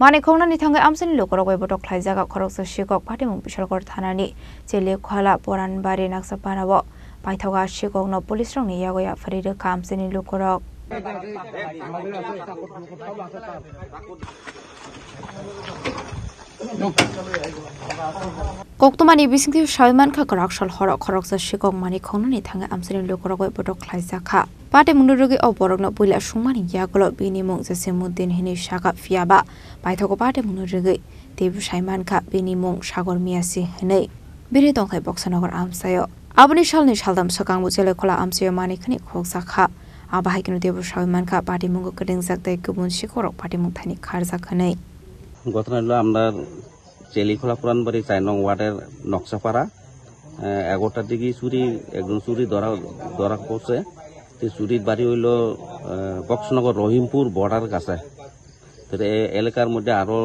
Mani khongnani thangai amsani lokorok bai botok khlaijaga khoroksa shikok phatimung Bishalgor thanani chele khwala Poranbari Naksapanabo paithoga shikokno police rongni yagoya farire kamsani lokorok Koktumani bisingti Shaiman kha karakshal horok khoroksa shikok mani khongnani thangai amsani lokorok bai botok khlaijaka Pate mundurugi oborokno puila sungmani yagolo binimung Jasimuddin hini shaka fiaba paithogo pate mundurugi Debu Shaiman kha binimung Sagor Miasi hinai biri dongthai Boksanagar amsayo Abuni shalni shaldam sakangbu chele khola amsayo mani khani khoksakha Abahaikinu Debu Shaiman kha pate mungu kadingsak dai kubun shikorok pate mung thani kharjak khanai গতকাল আমরা চেলিখোলা পুরানবাড়ি ৪ নং ওয়ার্ডের নকশাপাড়া ১১টার দিকে একজন চুরি ধরা পড়ছে চুরির বাড়ি হইল বক্সনগর রহিমপুর বর্ডার কাছে এলাকার মধ্যে আরো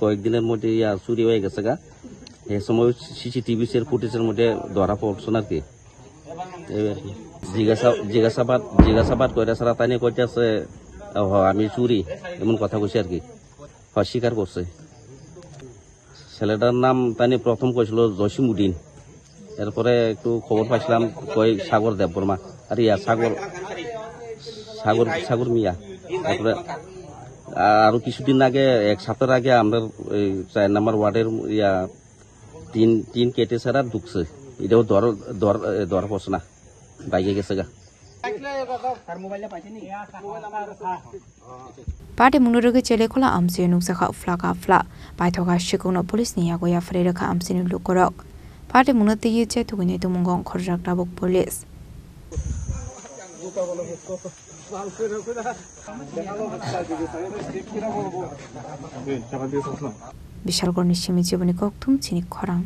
কয়েকদিনের মধ্যে চুরি হয়ে গেছে গা এই সময় সিসিটিভি ফুটেজের মধ্যে ধরা পড়ছেন আর কি জিজ্ঞাসাবাদ করে সারা তাই নিয়ে কইতেছে আমি চুরি এমন কথা কইছে আর কি স্বীকার করছে ছেলেটার নাম তাই প্রথম কইছিল জসিমউদ্দিন এরপরে একটু খবর পাইছিলাম কই সাগর দেববর্মা আর সাগর মিয়া তারপরে আরো কিছুদিন আগে এক সপ্তাহ আগে আমরা ৪ নম্বর ওয়ার্ডের তিন কেটে ছাড়া ঢুকছে এটাও ধরা পড়ছে না বাইকে গেছে গা Pate mundurugi chele khola amsi nuksakha flaka fla paithoga shikungno police ni yagoya frere kha amsi ni lukorok Pate munati ye che tugine tumungong khorjak tabuk police Bishalgor nishimi jiboni koktum chini khorang